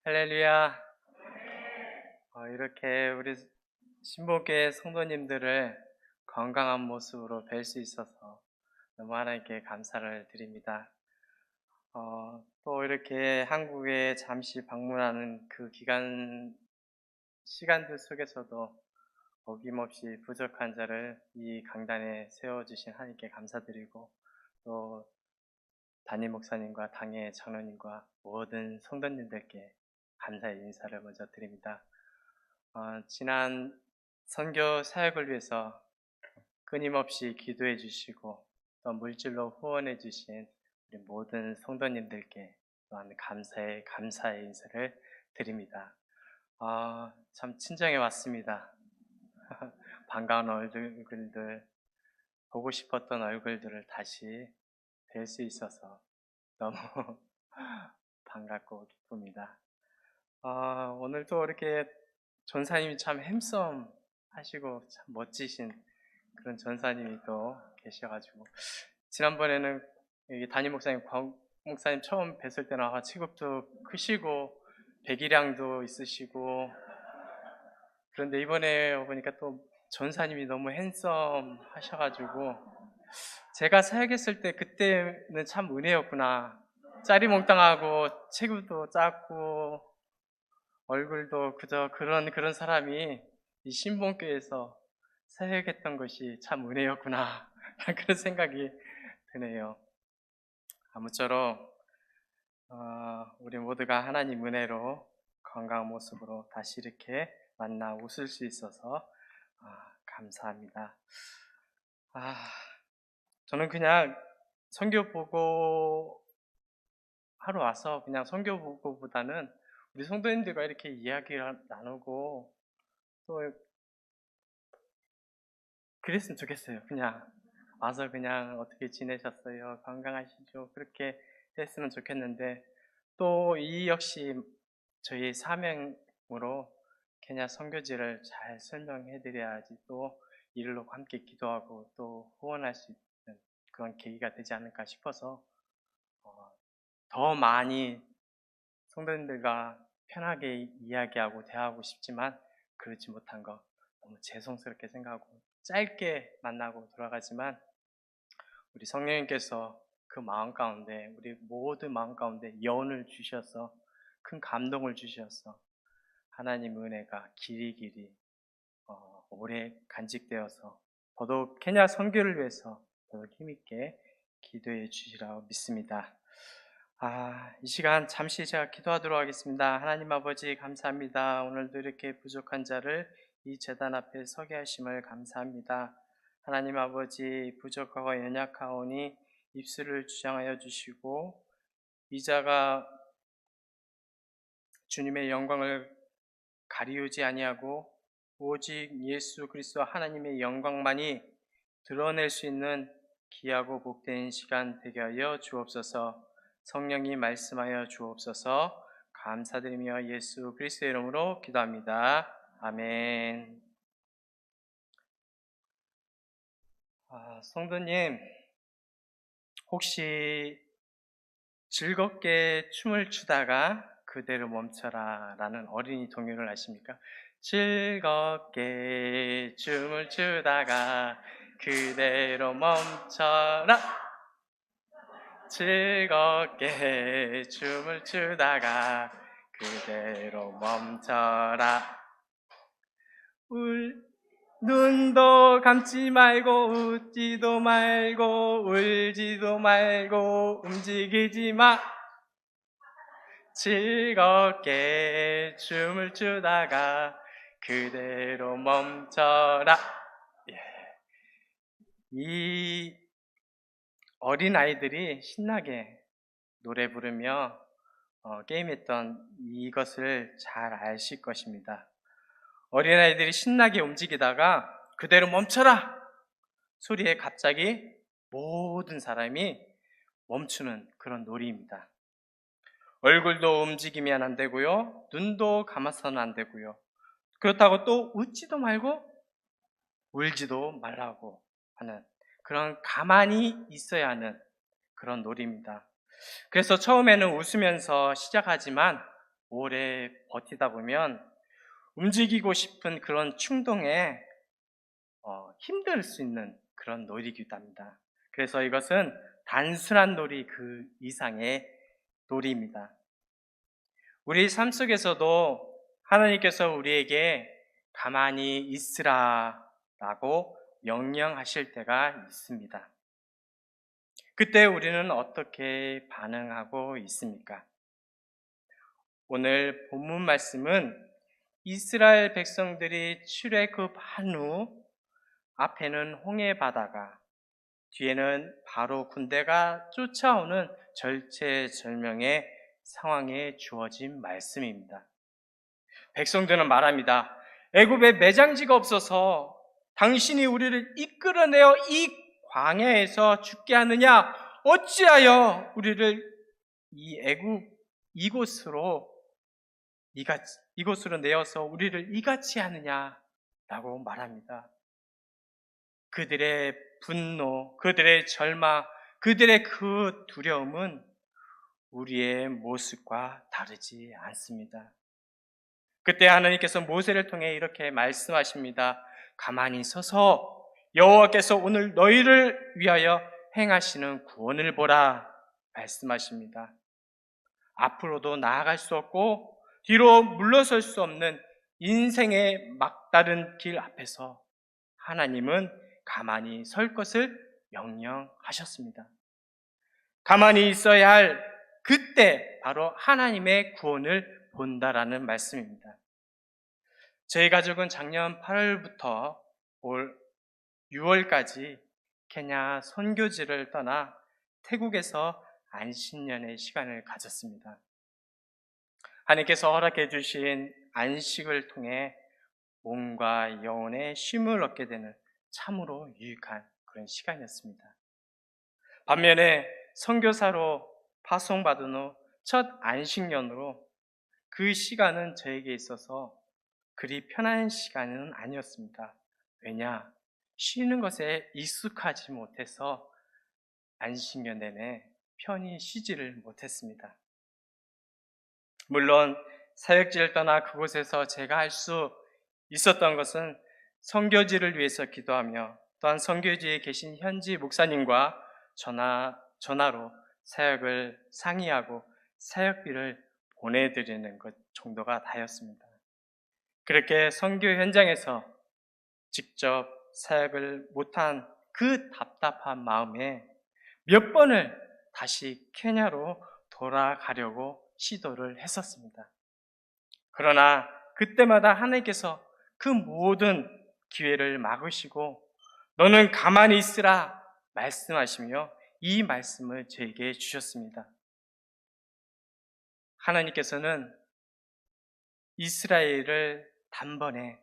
할렐루야. 이렇게 우리 신복교회 성도님들을 건강한 모습으로 뵐 수 있어서 너무 하나님께 감사를 드립니다. 또 이렇게 한국에 잠시 방문하는 그 시간들 속에서도 어김없이 부족한 자를 이 강단에 세워주신 하나님께 감사드리고, 또 담임 목사님과 당의 장로님과 모든 성도님들께 감사의 인사를 먼저 드립니다. 지난 선교 사역을 위해서 끊임없이 기도해 주시고 또 물질로 후원해 주신 우리 모든 성도님들께 또한 감사의 인사를 드립니다. 참 친정에 왔습니다. 반가운 얼굴들, 보고 싶었던 얼굴들을 다시 뵐 수 있어서 너무 반갑고 기쁩니다. 오늘도 이렇게 전사님이 참 핸섬 하시고 참 멋지신 그런 전사님이 또 계셔가지고, 지난번에는 여기 담임 목사님, 광 목사님 처음 뵀을 때는 체급도 크시고 배기량도 있으시고, 그런데 이번에 보니까 또 전사님이 너무 핸섬 하셔가지고, 제가 사역했을 때 그때는 참 은혜였구나. 짜리몽땅하고 체구도 작고 얼굴도 그저 그런 사람이 이 신봉교에서 사역했던 것이 참 은혜였구나. 그런 생각이 드네요. 아무쪼록 우리 모두가 하나님 은혜로 건강한 모습으로 다시 이렇게 만나 웃을 수 있어서 감사합니다. 저는 그냥 선교 보고 하러 와서 그냥 선교 보고보다는 우리 성도님들과 이렇게 이야기를 나누고 또 그랬으면 좋겠어요. 그냥 와서 그냥 어떻게 지내셨어요? 건강하시죠? 그렇게 했으면 좋겠는데, 또 이 역시 저희 사명으로 케냐 선교지를 잘 설명해 드려야지 또 이들로 함께 기도하고 또 후원할 수 있는 그런 계기가 되지 않을까 싶어서 더 많이 성도님들과 편하게 이야기하고 대화하고 싶지만 그렇지 못한 거 너무 죄송스럽게 생각하고 짧게 만나고 돌아가지만, 우리 성령님께서 그 마음 가운데, 우리 모든 마음 가운데 여운을 주셔서 큰 감동을 주셔서 하나님 은혜가 길이 오래 간직되어서 더더욱 케냐 선교를 위해서 더욱 힘있게 기도해 주시라고 믿습니다. 이 시간 잠시 제가 기도하도록 하겠습니다. 하나님 아버지 감사합니다. 오늘도 이렇게 부족한 자를 이 제단 앞에 서게 하심을 감사합니다. 하나님 아버지, 부족하고 연약하오니 입술을 주장하여 주시고 이 자가 주님의 영광을 가리우지 아니하고 오직 예수 그리스도 하나님의 영광만이 드러낼 수 있는 귀하고 복된 시간 되게 하여 주옵소서. 성령이 말씀하여 주옵소서. 감사드리며 예수 그리스도의 이름으로 기도합니다. 아멘. 성도님, 혹시 즐겁게 춤을 추다가 그대로 멈춰라 라는 어린이 동요를 아십니까? 즐겁게 춤을 추다가 그대로 멈춰라. 즐겁게 춤을 추다가 그대로 멈춰라. 눈도 감지 말고 웃지도 말고 울지도 말고 움직이지 마. 즐겁게 춤을 추다가 그대로 멈춰라. 이 어린아이들이 신나게 노래 부르며 게임했던 이것을 잘 아실 것입니다. 어린아이들이 신나게 움직이다가 그대로 멈춰라 소리에 갑자기 모든 사람이 멈추는 그런 놀이입니다. 얼굴도 움직이면 안 되고요, 눈도 감아서는 안 되고요, 그렇다고 또 웃지도 말고 울지도 말라고 하는 그런 가만히 있어야 하는 그런 놀이입니다. 그래서 처음에는 웃으면서 시작하지만 오래 버티다 보면 움직이고 싶은 그런 충동에 힘들 수 있는 그런 놀이기도 합니다. 그래서 이것은 단순한 놀이 그 이상의 놀이입니다. 우리 삶 속에서도 하나님께서 우리에게 가만히 있으라 라고 명령하실 때가 있습니다. 그때 우리는 어떻게 반응하고 있습니까? 오늘 본문 말씀은 이스라엘 백성들이 출애굽한 후 앞에는 홍해 바다가 뒤에는 바로 군대가 쫓아오는 절체절명의 상황에 주어진 말씀입니다. 백성들은 말합니다. 애굽에 매장지가 없어서 당신이 우리를 이끌어내어 이 광야에서 죽게 하느냐? 어찌하여 우리를 이 애굽 이곳으로 이곳으로 내어서 우리를 이같이 하느냐라고 말합니다. 그들의 분노, 그들의 절망, 그들의 그 두려움은 우리의 모습과 다르지 않습니다. 그때 하나님께서 모세를 통해 이렇게 말씀하십니다. 가만히 서서 여호와께서 오늘 너희를 위하여 행하시는 구원을 보라 말씀하십니다. 앞으로도 나아갈 수 없고 뒤로 물러설 수 없는 인생의 막다른 길 앞에서 하나님은 가만히 설 것을 명령하셨습니다. 가만히 있어야 할 그때 바로 하나님의 구원을 본다라는 말씀입니다. 저희 가족은 작년 8월부터 올 6월까지 케냐 선교지를 떠나 태국에서 안식년의 시간을 가졌습니다. 하나님께서 허락해 주신 안식을 통해 몸과 영혼의 쉼을 얻게 되는 참으로 유익한 그런 시간이었습니다. 반면에 선교사로 파송받은 후 첫 안식년으로 그 시간은 저에게 있어서 그리 편한 시간은 아니었습니다. 왜냐? 쉬는 것에 익숙하지 못해서 안식년 내내 편히 쉬지를 못했습니다. 물론 사역지를 떠나 그곳에서 제가 할 수 있었던 것은 선교지를 위해서 기도하며 또한 선교지에 계신 현지 목사님과 전화로 사역을 상의하고 사역비를 보내드리는 것 정도가 다였습니다. 그렇게 선교 현장에서 직접 사역을 못한 그 답답한 마음에 몇 번을 다시 케냐로 돌아가려고 시도를 했었습니다. 그러나 그때마다 하나님께서 그 모든 기회를 막으시고 너는 가만히 있으라 말씀하시며 이 말씀을 저에게 주셨습니다. 하나님께서는 이스라엘을 단번에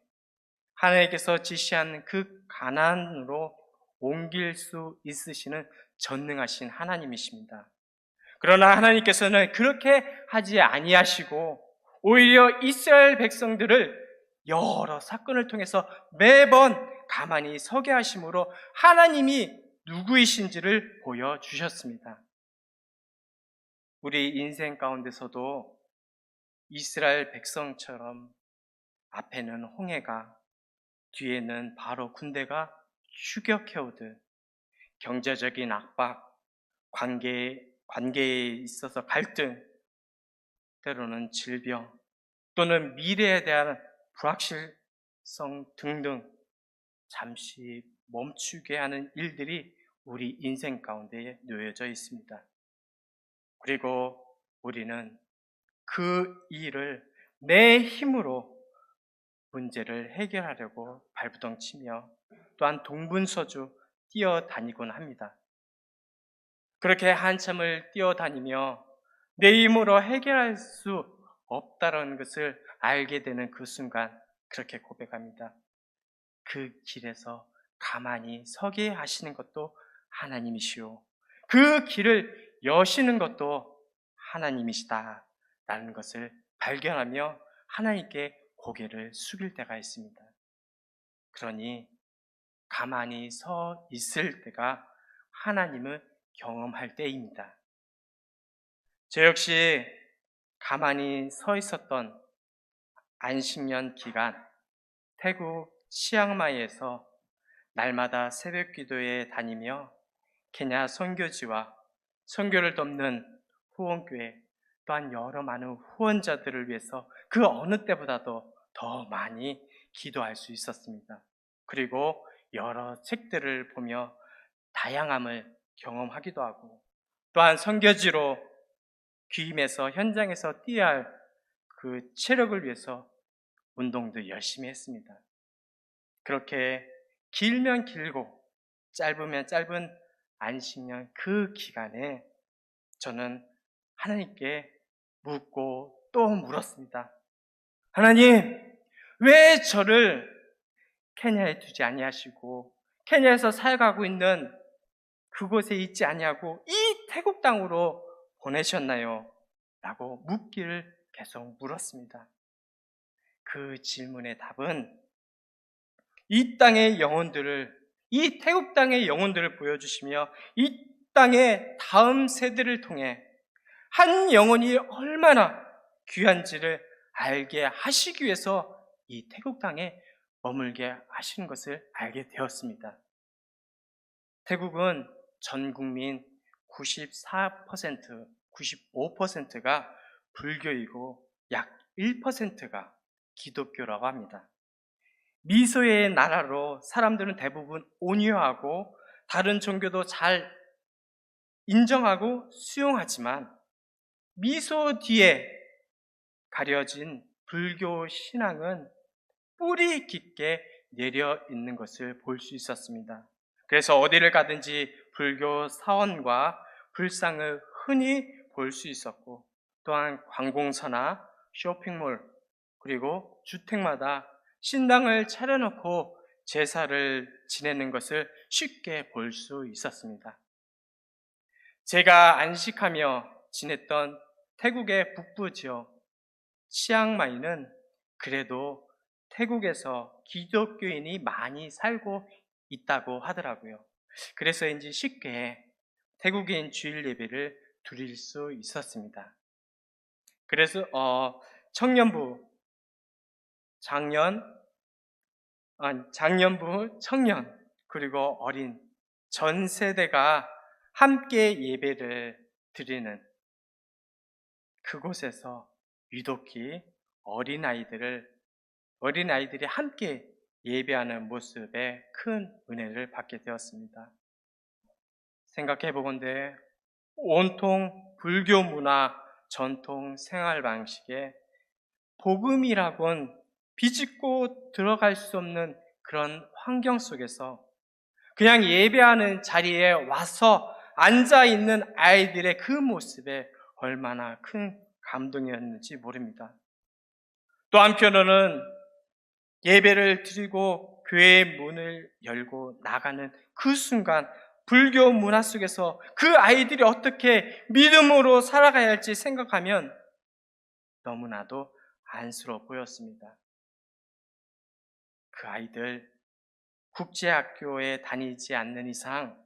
하나님께서 지시한 그 가나안으로 옮길 수 있으시는 전능하신 하나님이십니다. 그러나 하나님께서는 그렇게 하지 아니하시고 오히려 이스라엘 백성들을 여러 사건을 통해서 매번 가만히 서게 하심으로 하나님이 누구이신지를 보여주셨습니다. 우리 인생 가운데서도 이스라엘 백성처럼 앞에는 홍해가 뒤에는 바로 군대가 추격해오듯 경제적인 압박, 관계에 있어서 갈등, 때로는 질병, 또는 미래에 대한 불확실성 등등 잠시 멈추게 하는 일들이 우리 인생 가운데 놓여져 있습니다. 그리고 우리는 그 일을 내 힘으로 문제를 해결하려고 발부둥치며 또한 동분서주 뛰어다니곤 합니다. 그렇게 한참을 뛰어다니며 내 힘으로 해결할 수 없다는 것을 알게 되는 그 순간 그렇게 고백합니다. 그 길에서 가만히 서게 하시는 것도 하나님이시오. 그 길을 여시는 것도 하나님이시다 라는 것을 발견하며 하나님께 고개를 숙일 때가 있습니다. 그러니 가만히 서 있을 때가 하나님을 경험할 때입니다. 저 역시 가만히 서 있었던 안식년 기간, 태국 치앙마이에서 날마다 새벽 기도에 다니며 케냐 선교지와 선교를 돕는 후원교회, 또한 여러 많은 후원자들을 위해서 그 어느 때보다도 더 많이 기도할 수 있었습니다. 그리고 여러 책들을 보며 다양함을 경험하기도 하고, 또한 선교지로 귀임해서 현장에서 뛰어야 할 그 체력을 위해서 운동도 열심히 했습니다. 그렇게 길면 길고 짧으면 짧은 안식년 그 기간에 저는 하나님께 묻고 또 물었습니다. 하나님, 왜 저를 케냐에 두지 아니하시고 케냐에서 살아가고 있는 그곳에 있지 아니하고 이 태국 땅으로 보내셨나요? 라고 묻기를 계속 물었습니다. 그 질문의 답은 이 땅의 영혼들을, 이 태국 땅의 영혼들을 보여주시며 이 땅의 다음 세대를 통해 한 영혼이 얼마나 귀한지를 알게 하시기 위해서 이 태국 땅에 머물게 하시는 것을 알게 되었습니다. 태국은 전 국민 94%, 95%가 불교이고 약 1%가 기독교라고 합니다. 미소의 나라로 사람들은 대부분 온유하고 다른 종교도 잘 인정하고 수용하지만 미소 뒤에 가려진 불교 신앙은 뿌리 깊게 내려 있는 것을 볼 수 있었습니다. 그래서 어디를 가든지 불교 사원과 불상을 흔히 볼 수 있었고, 또한 관공서나 쇼핑몰 그리고 주택마다 신당을 차려놓고 제사를 지내는 것을 쉽게 볼 수 있었습니다. 제가 안식하며 지냈던 태국의 북부 지역 치앙마이는 그래도 태국에서 기독교인이 많이 살고 있다고 하더라고요. 그래서인지 쉽게 태국인 주일 예배를 드릴 수 있었습니다. 그래서 청년부, 장년부, 청년, 그리고 어린 전 세대가 함께 예배를 드리는 그곳에서 유독히 어린아이들이 함께 예배하는 모습에 큰 은혜를 받게 되었습니다. 생각해 보건대 온통 불교 문화, 전통 생활 방식에 복음이라곤 비집고 들어갈 수 없는 그런 환경 속에서 그냥 예배하는 자리에 와서 앉아 있는 아이들의 그 모습에 얼마나 큰 감동이었는지 모릅니다. 또 한편으로는 예배를 드리고 교회의 문을 열고 나가는 그 순간 불교 문화 속에서 그 아이들이 어떻게 믿음으로 살아가야 할지 생각하면 너무나도 안쓰러워 보였습니다. 그 아이들 국제학교에 다니지 않는 이상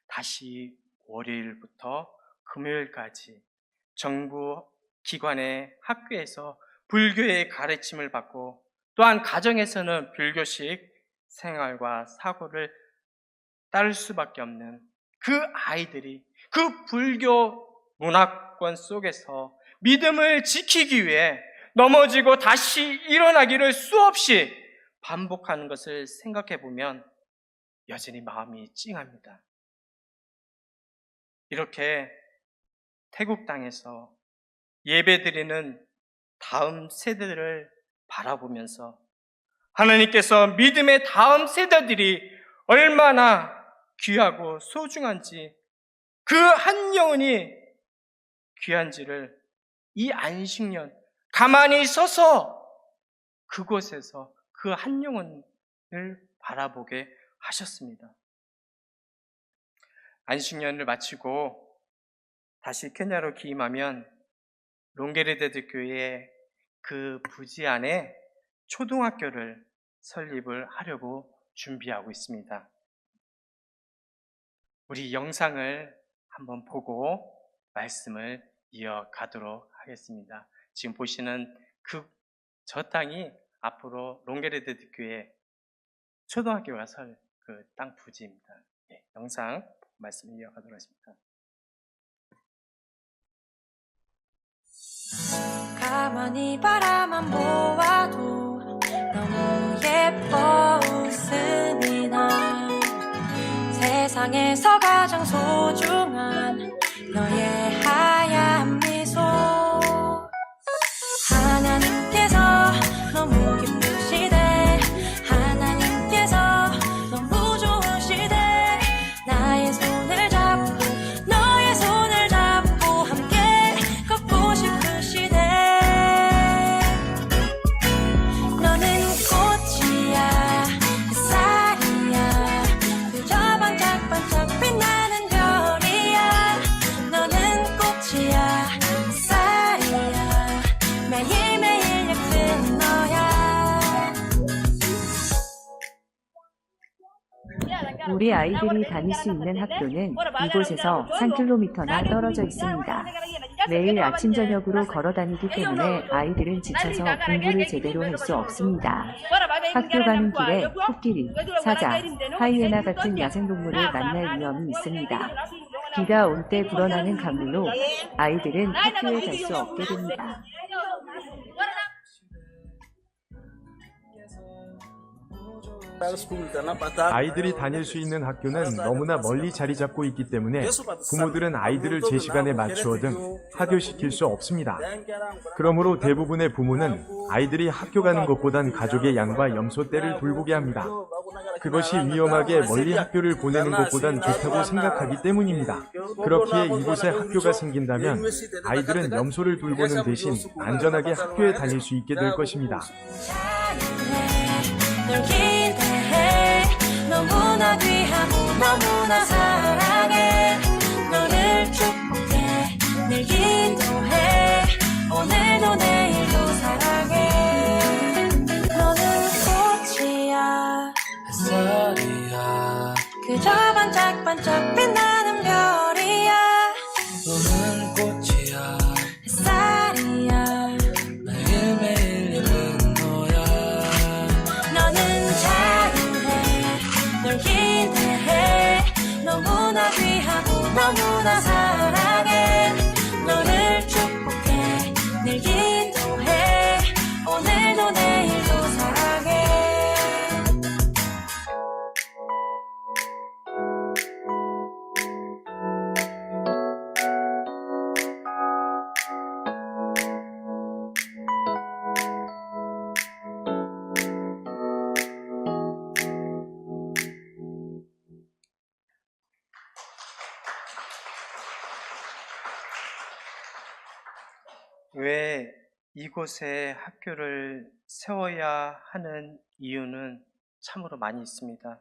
다시 월요일부터 금요일까지 정부 기관의 학교에서 불교의 가르침을 받고 또한 가정에서는 불교식 생활과 사고를 따를 수밖에 없는 그 아이들이 그 불교 문화권 속에서 믿음을 지키기 위해 넘어지고 다시 일어나기를 수없이 반복하는 것을 생각해 보면 여전히 마음이 찡합니다. 이렇게 태국 땅에서 예배드리는 다음 세대들을 바라보면서 하나님께서 믿음의 다음 세대들이 얼마나 귀하고 소중한지, 그 한 영혼이 귀한지를 이 안식년 가만히 서서 그곳에서 그 한 영혼을 바라보게 하셨습니다. 안식년을 마치고 다시 케냐로 귀임하면 롱게르데드 교회의 그 부지 안에 초등학교를 설립을 하려고 준비하고 있습니다. 우리 영상을 한번 보고 말씀을 이어가도록 하겠습니다. 지금 보시는 저 땅이 앞으로 롱게레드 교회 초등학교가 설 그 땅 부지입니다. 예, 영상 말씀 이어가도록 하겠습니다. 가만히 바라만 보아도 너무 예뻐 웃음이 나 세상에서 가장 소중한 너의 하얀 미소 하나님께서 너무 기쁘시대 하나님께서 너무 좋으시대 나의 손을 잡고 너의 손을 잡고 함께 걷고 싶으시대 너는 꽃이야 햇살이야 그저 반짝반짝 빛나는 별이야 너는 꽃이야 햇살이야 매일매일 예쁜 너야 우리 아이들이 다닐 수 있는 학교는 이곳에서 3km나 떨어져 있습니다. 매일 아침 저녁으로 걸어 다니기 때문에 아이들은 지쳐서 공부를 제대로 할 수 없습니다. 학교 가는 길에 코끼리, 사자, 하이에나 같은 야생동물을 만날 위험이 있습니다. 비가 올 때 불어나는 강물로 아이들은 학교에 갈 수 없게 됩니다. 아이들이 다닐 수 있는 학교는 너무나 멀리 자리 잡고 있기 때문에 부모들은 아이들을 제 시간에 맞추어든 하교시킬 수 없습니다. 그러므로 대부분의 부모는 아이들이 학교 가는 것보단 가족의 양과 염소 떼를 돌보게 합니다. 그것이 위험하게 멀리 학교를 보내는 것보단 좋다고 생각하기 때문입니다. 그렇기에 이곳에 학교가 생긴다면 아이들은 염소를 돌보는 대신 안전하게 학교에 다닐 수 있게 될 것입니다. 널 기대해 너무나 귀하고 너무나 사랑해 너를 축복해 늘 기도해 오늘도 내일도 사랑해 너는 꽃이야 햇살이야 그저 반짝반짝 빛나는 별이야 너는 꽃이야 햇살이야 매일매일 예쁜 너야 너는 자유해 널 기대해 너무나 귀하고 너무나 사랑해 너를 축복해 늘 기도해 오늘도 내일도 사랑해 왜 이곳에 학교를 세워야 하는 이유는 참으로 많이 있습니다.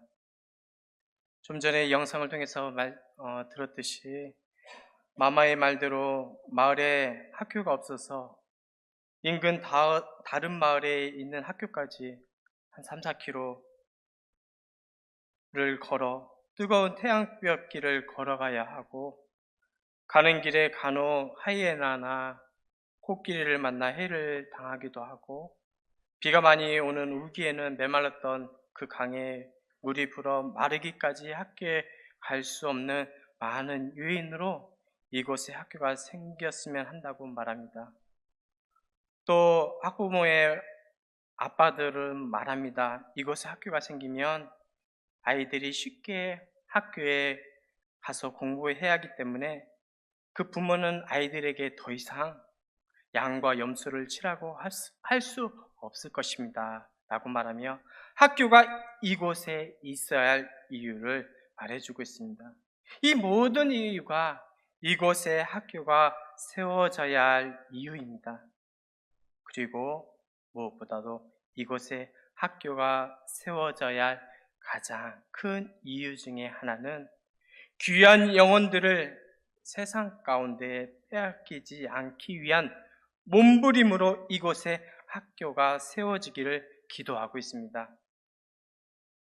좀 전에 영상을 통해서 들었듯이 마마의 말대로 마을에 학교가 없어서 인근 다른 마을에 있는 학교까지 한 3, 4km를 걸어 뜨거운 태양볕길을 걸어가야 하고 가는 길에 간혹 하이에나나 코끼리를 만나 해를 당하기도 하고 비가 많이 오는 우기에는 메말랐던 그 강에 물이 불어 마르기까지 학교에 갈 수 없는 많은 요인으로 이곳에 학교가 생겼으면 한다고 말합니다. 또 학부모의 아빠들은 말합니다. 이곳에 학교가 생기면 아이들이 쉽게 학교에 가서 공부해야 하기 때문에 그 부모는 아이들에게 더 이상 양과 염소를 치라고 할 수 없을 것입니다. 라고 말하며 학교가 이곳에 있어야 할 이유를 말해주고 있습니다. 이 모든 이유가 이곳에 학교가 세워져야 할 이유입니다. 그리고 무엇보다도 이곳에 학교가 세워져야 할 가장 큰 이유 중에 하나는 귀한 영혼들을 세상 가운데 빼앗기지 않기 위한 몸부림으로 이곳에 학교가 세워지기를 기도하고 있습니다.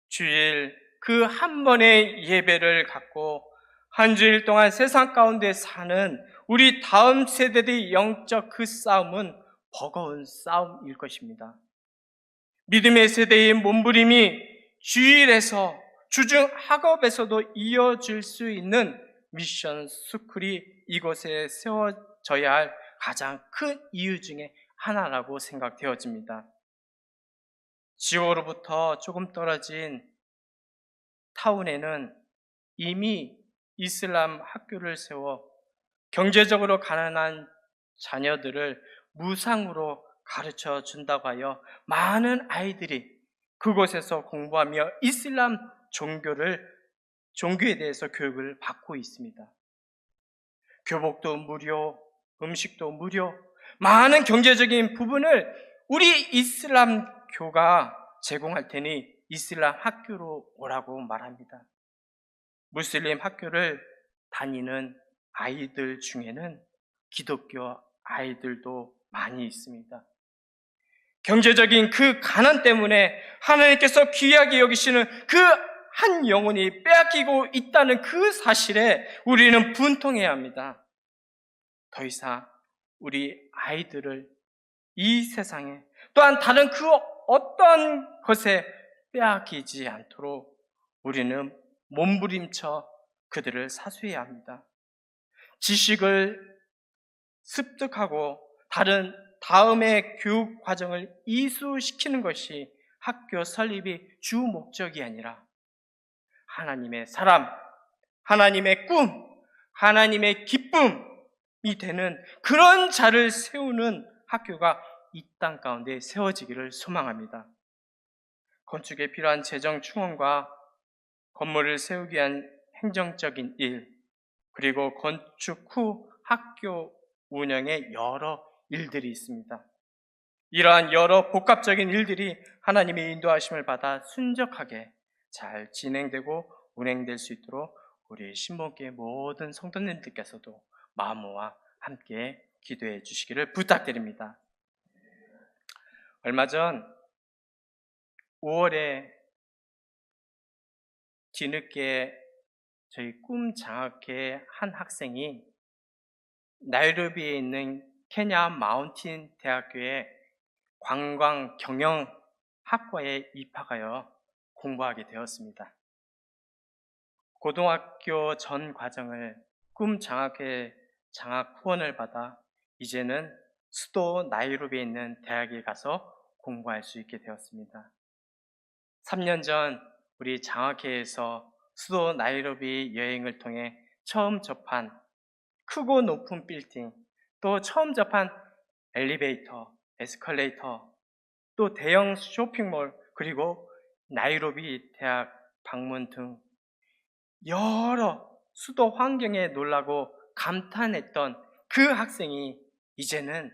주일 그 한 번의 예배를 갖고 한 주일 동안 세상 가운데 사는 우리 다음 세대들의 영적 그 싸움은 버거운 싸움일 것입니다. 믿음의 세대의 몸부림이 주일에서 주중 학업에서도 이어질 수 있는 미션 스쿨이 이곳에 세워져야 할 가장 큰 이유 중에 하나라고 생각되어집니다. 지역으로부터 조금 떨어진 타운에는 이미 이슬람 학교를 세워 경제적으로 가난한 자녀들을 무상으로 가르쳐 준다고 하여 많은 아이들이 그곳에서 공부하며 이슬람 종교에 대해서 교육을 받고 있습니다. 교복도 무료, 음식도 무료, 많은 경제적인 부분을 우리 이슬람교가 제공할 테니 이슬람 학교로 오라고 말합니다. 무슬림 학교를 다니는 아이들 중에는 기독교 아이들도 많이 있습니다. 경제적인 그 가난 때문에 하나님께서 귀하게 여기시는 그 한 영혼이 빼앗기고 있다는 그 사실에 우리는 분통해야 합니다. 더 이상 우리 아이들을 이 세상에 또한 다른 그 어떤 것에 빼앗기지 않도록 우리는 몸부림쳐 그들을 사수해야 합니다. 지식을 습득하고 다음의 교육 과정을 이수시키는 것이 학교 설립이 주 목적이 아니라 하나님의 사람, 하나님의 꿈, 하나님의 기쁨이 되는 그런 자를 세우는 학교가 이 땅 가운데 세워지기를 소망합니다. 건축에 필요한 재정 충원과 건물을 세우기 위한 행정적인 일, 그리고 건축 후 학교 운영의 여러 일들이 있습니다. 이러한 여러 복합적인 일들이 하나님의 인도하심을 받아 순적하게 잘 진행되고 운행될 수 있도록 우리 신봉교회 모든 성도님들께서도 마음과 함께 기도해 주시기를 부탁드립니다. 얼마 전 5월에 뒤늦게 저희 꿈 장학회 한 학생이 나이로비에 있는 케냐 마운틴 대학교의 관광 경영 학과에 입학하여 공부하게 되었습니다. 고등학교 전 과정을 꿈 장학회 장학 후원을 받아 이제는 수도 나이로비에 있는 대학에 가서 공부할 수 있게 되었습니다. 3년 전 우리 장학회에서 수도 나이로비 여행을 통해 처음 접한 크고 높은 빌딩, 또 처음 접한 엘리베이터, 에스컬레이터, 또 대형 쇼핑몰, 그리고 나이로비 대학 방문 등 여러 수도 환경에 놀라고 감탄했던 그 학생이 이제는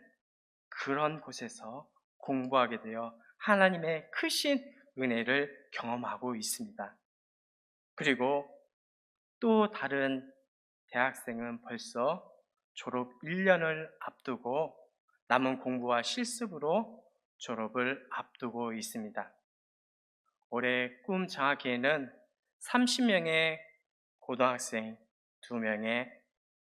그런 곳에서 공부하게 되어 하나님의 크신 은혜를 경험하고 있습니다. 그리고 또 다른 대학생은 벌써 졸업 1년을 앞두고 남은 공부와 실습으로 졸업을 앞두고 있습니다. 올해 꿈 장학회에는 30명의 고등학생, 2명의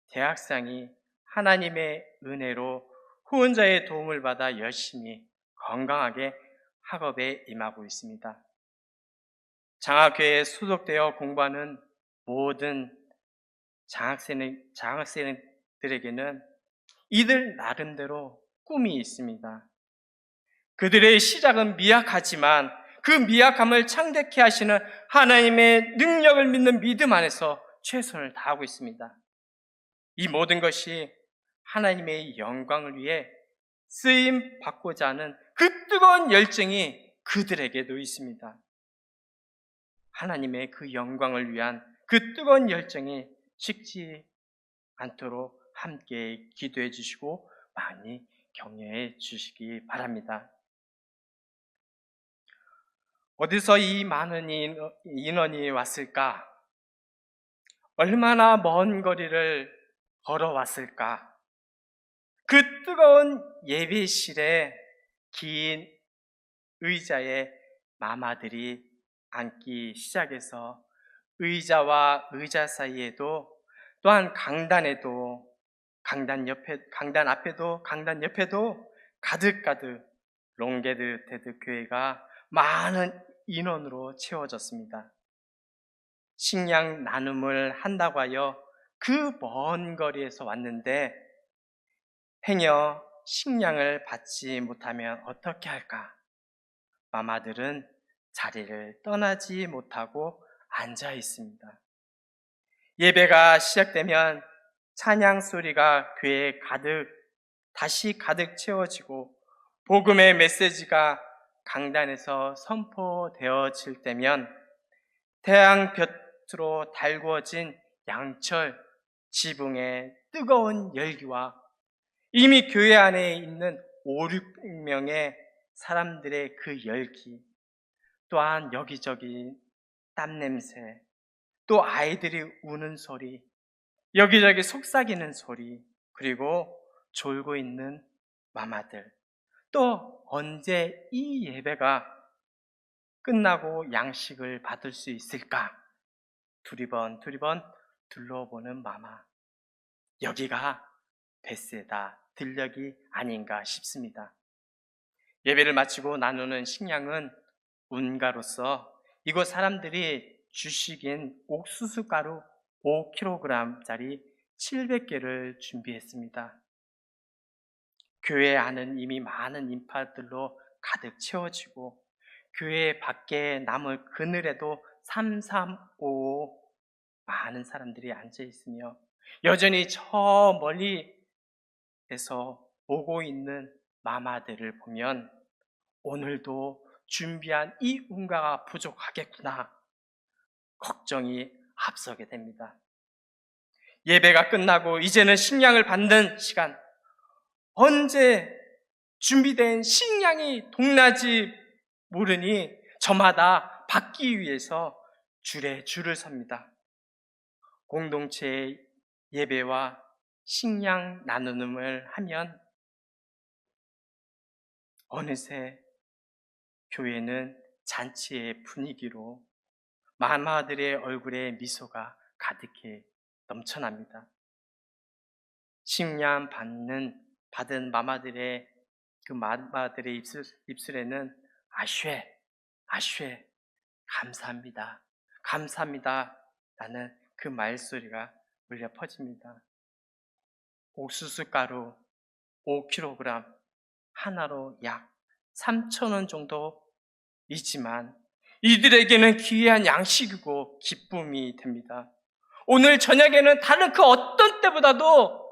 대학생이 하나님의 은혜로 후원자의 도움을 받아 열심히 건강하게 학업에 임하고 있습니다. 장학회에 소속되어 공부하는 모든 장학생들에게는 이들 나름대로 꿈이 있습니다. 그들의 시작은 미약하지만 그 미약함을 창대케 하시는 하나님의 능력을 믿는 믿음 안에서 최선을 다하고 있습니다. 이 모든 것이 하나님의 영광을 위해 쓰임 받고자 하는 그 뜨거운 열정이 그들에게도 있습니다. 하나님의 그 영광을 위한 그 뜨거운 열정이 식지 않도록 함께 기도해 주시고 많이 격려해 주시기 바랍니다. 어디서 이 많은 인원이 왔을까? 얼마나 먼 거리를 걸어왔을까? 그 뜨거운 예배실에 긴 의자에 마마들이 앉기 시작해서 의자와 의자 사이에도 또한 강단 옆에도 가득가득 롱게르 테드 교회가 많은 인원으로 채워졌습니다. 식량 나눔을 한다고 하여 그 먼 거리에서 왔는데 행여 식량을 받지 못하면 어떻게 할까? 마마들은 자리를 떠나지 못하고 앉아 있습니다. 예배가 시작되면 찬양 소리가 교회에 다시 가득 채워지고 복음의 메시지가 강단에서 선포되어질 때면 태양볕으로 달구어진 양철 지붕의 뜨거운 열기와 이미 교회 안에 있는 500~600명의 사람들의 그 열기, 또한 여기저기 땀냄새, 또 아이들이 우는 소리, 여기저기 속삭이는 소리, 그리고 졸고 있는 마마들, 또 언제 이 예배가 끝나고 양식을 받을 수 있을까? 두리번 둘러보는 마마. 여기가 베세다 들녘이 아닌가 싶습니다. 예배를 마치고 나누는 식량은 운가로서 이곳 사람들이 주식인 옥수수 가루 5kg짜리 700개를 준비했습니다. 교회 안은 이미 많은 인파들로 가득 채워지고 교회 밖에 남을 그늘에도 335 많은 사람들이 앉아 있으며 여전히 저 멀리에서 오고 있는 마마들을 보면 오늘도 준비한 이 운가가 부족하겠구나 걱정이 앞서게 됩니다. 예배가 끝나고 이제는 식량을 받는 시간, 언제 준비된 식량이 동나지 모르니 저마다 받기 위해서 줄을 섭니다. 공동체의 예배와 식량 나눔을 하면 어느새 교회는 잔치의 분위기로 마마들의 얼굴에 미소가 가득히 넘쳐납니다. 식량 받은 마마들의 입술에는 아쉐, 감사합니다 라는 그 말소리가 울려 퍼집니다. 옥수수 가루 5kg 하나로 약 3,000원 정도이지만 이들에게는 귀한 양식이고 기쁨이 됩니다. 오늘 저녁에는 다른 그 어떤 때보다도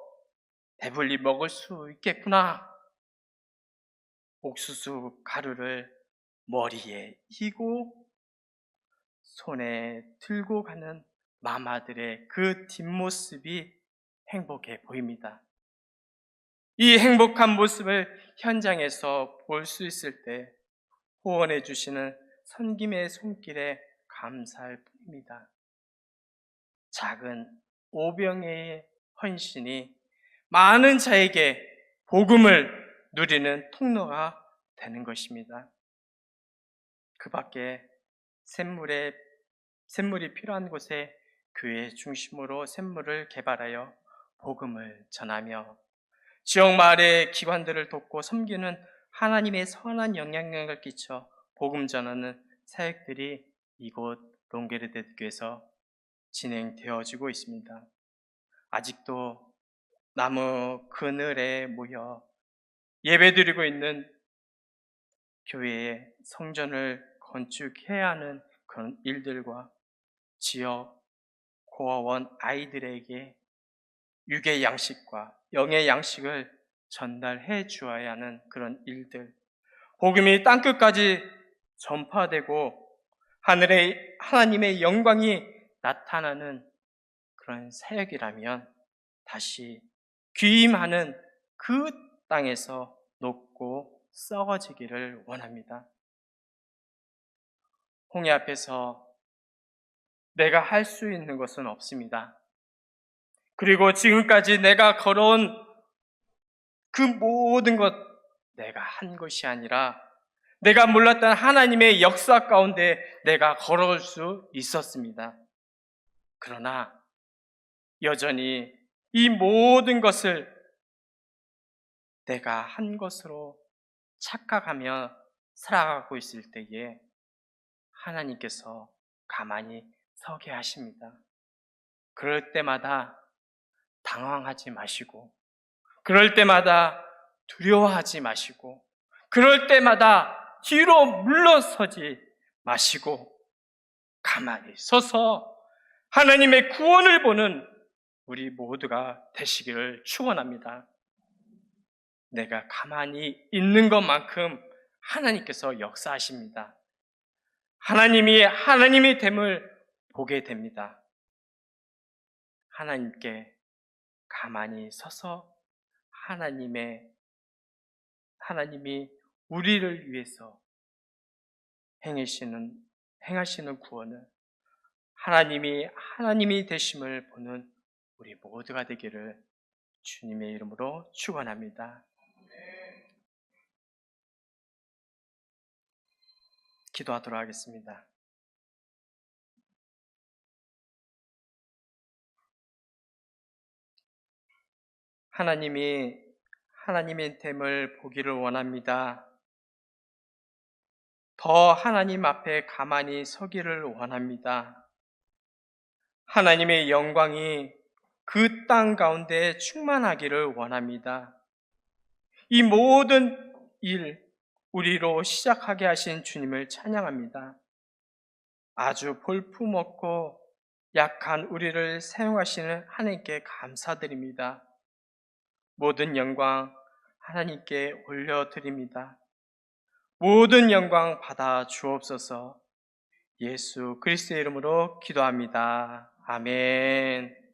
배불리 먹을 수 있겠구나. 옥수수 가루를 머리에 이고 손에 들고 가는 마마들의 그 뒷모습이 행복해 보입니다. 이 행복한 모습을 현장에서 볼 수 있을 때 후원해 주시는 선김의 손길에 감사할 뿐입니다. 작은 오병의 헌신이 많은 자에게 복음을 누리는 통로가 되는 것입니다. 그 밖에 샘물이 필요한 곳에 교회 중심으로 샘물을 개발하여 복음을 전하며 지역 마을의 기관들을 돕고 섬기는 하나님의 선한 영향력을 끼쳐 복음 전하는 사역들이 이곳 롱게르데교에서 진행되어지고 있습니다. 아직도 나무 그늘에 모여 예배드리고 있는 교회의 성전을 건축해야 하는 그런 일들과 지역 고아원 아이들에게 육의 양식과 영의 양식을 전달해 주어야 하는 그런 일들, 복음이 땅끝까지 전파되고 하늘의 하나님의 영광이 나타나는 그런 사역이라면 다시 귀임하는 그 땅에서 녹고 썩어지기를 원합니다. 홍해 앞에서 내가 할 수 있는 것은 없습니다. 그리고 지금까지 내가 걸어온 그 모든 것 내가 한 것이 아니라 내가 몰랐던 하나님의 역사 가운데 내가 걸어올 수 있었습니다. 그러나 여전히 이 모든 것을 내가 한 것으로 착각하며 살아가고 있을 때에 하나님께서 가만히 서게 하십니다. 그럴 때마다 당황하지 마시고, 그럴 때마다 두려워하지 마시고, 그럴 때마다 뒤로 물러서지 마시고 가만히 서서 하나님의 구원을 보는 우리 모두가 되시기를 축원합니다. 내가 가만히 있는 것만큼 하나님께서 역사하십니다. 하나님이 됨을 보게 됩니다. 하나님께 가만히 서서 하나님이 우리를 위해서 행하시는 구원을 하나님이 되심을 보는 우리 모두가 되기를 주님의 이름으로 축원합니다. 기도하도록 하겠습니다. 하나님의 됨을 보기를 원합니다. 더 하나님 앞에 가만히 서기를 원합니다. 하나님의 영광이 그 땅 가운데 충만하기를 원합니다. 이 모든 일, 우리로 시작하게 하신 주님을 찬양합니다. 아주 볼품없고 약한 우리를 사용하시는 하나님께 감사드립니다. 모든 영광 하나님께 올려드립니다. 모든 영광 받아 주옵소서. 예수 그리스도의 이름으로 기도합니다. 아멘.